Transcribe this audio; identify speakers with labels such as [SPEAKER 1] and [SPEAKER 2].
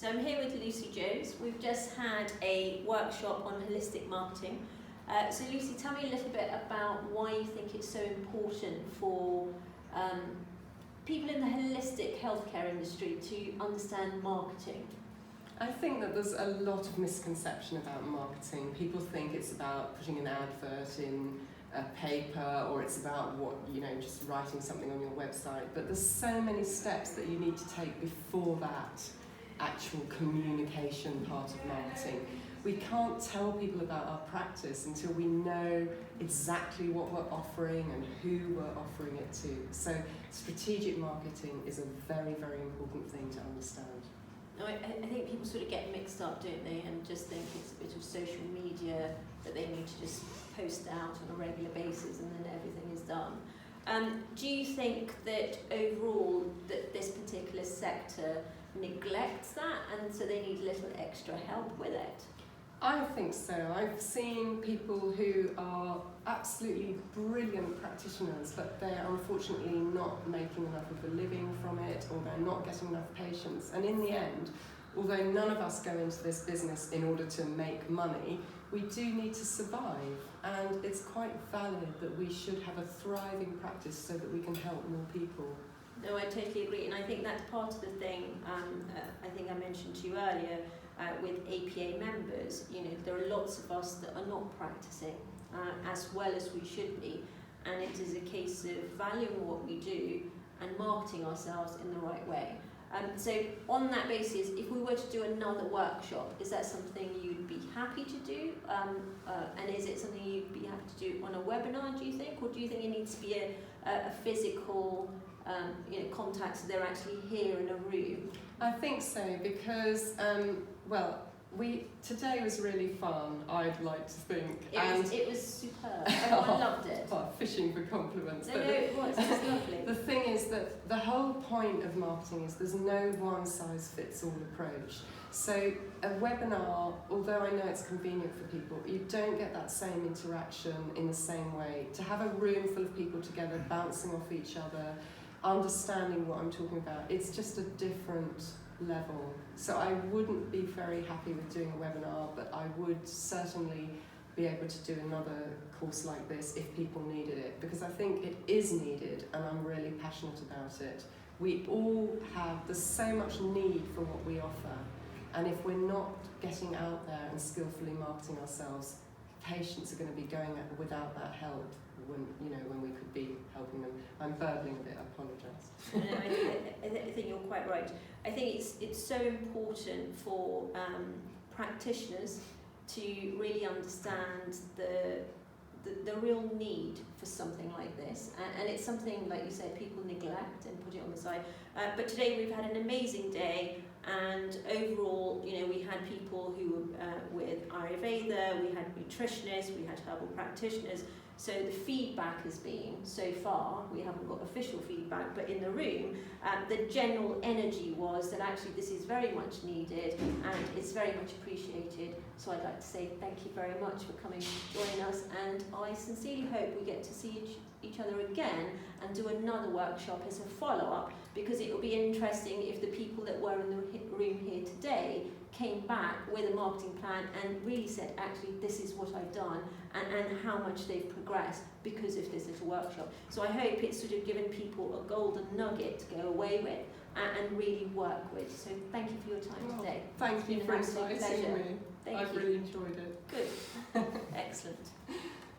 [SPEAKER 1] So I'm here with Lucy Jones. We've just had a workshop on holistic marketing. So Lucy, tell me a little bit about why you think it's so important for people in the holistic healthcare industry to understand marketing.
[SPEAKER 2] I think that there's a lot of misconception about marketing. People think it's about putting an advert in a paper, or it's about just writing something on your website. But there's so many steps that you need to take before that actual communication part of marketing. We can't tell people about our practice until we know exactly what we're offering and who we're offering it to. So strategic marketing is a very, very important thing to understand.
[SPEAKER 1] I think people sort of get mixed up, don't they, and just think it's a bit of social media that they need to just post out on a regular basis and then everything is done. Do you think that overall that this particular sector neglects that and so they need a little extra help with it?
[SPEAKER 2] I think so. I've seen people who are absolutely brilliant practitioners, but they're unfortunately not making enough of a living from it, or they're not getting enough patients. And in the end, although none of us go into this business in order to make money, we do need to survive. And it's quite valid that we should have a thriving practice so that we can help more people.
[SPEAKER 1] No, I totally agree, and I think that's part of the thing. I think I mentioned to you earlier with APA members. There are lots of us that are not practicing as well as we should be, and it is a case of valuing what we do and marketing ourselves in the right way. So on that basis, if we were to do another workshop, is that something you'd be happy to do? And is it something you'd be happy to do on a webinar, do you think? Or do you think it needs to be a physical contact, so they're actually here in a room?
[SPEAKER 2] I think so, because today was really fun, I'd like to think.
[SPEAKER 1] It was superb. Everyone loved it.
[SPEAKER 2] Fishing for compliments.
[SPEAKER 1] No, it was lovely.
[SPEAKER 2] The thing is that the whole point of marketing is there's no one size fits all approach. So a webinar, although I know it's convenient for people, you don't get that same interaction in the same way. To have a room full of people together, bouncing off each other, understanding what I'm talking about, it's just a different level. So I wouldn't be very happy with doing a webinar, but I would certainly be able to do another course like this if people needed it, because I think it is needed and I'm really passionate about it. We all there's so much need for what we offer, and if we're not getting out there and skillfully marketing ourselves, patients are going to be going without that help when we could be helping them. I'm burbling a bit, I apologise.
[SPEAKER 1] No, I think you're quite right. I think it's so important for practitioners to really understand the real need for something like this, and it's something, like you said, people neglect and put it on the side. But today we've had an amazing day, and overall, we had people who were with Ayurveda, we had nutritionists, we had herbal practitioners. So the feedback has been, so far, we haven't got official feedback, but in the room, the general energy was that actually this is very much needed and it's very much appreciated. So I'd like to say thank you very much for coming to join us, and I sincerely hope we get to see each other again and do another workshop as a follow-up, because it will be interesting if the people that were in the room here today came back with a marketing plan and really said, actually, this is what I've done, and how much they've progressed because of this little workshop. So I hope it's sort of given people a golden nugget to go away with and really work with. So thank you for your time today.
[SPEAKER 2] Thank you for inviting me.
[SPEAKER 1] Thank you.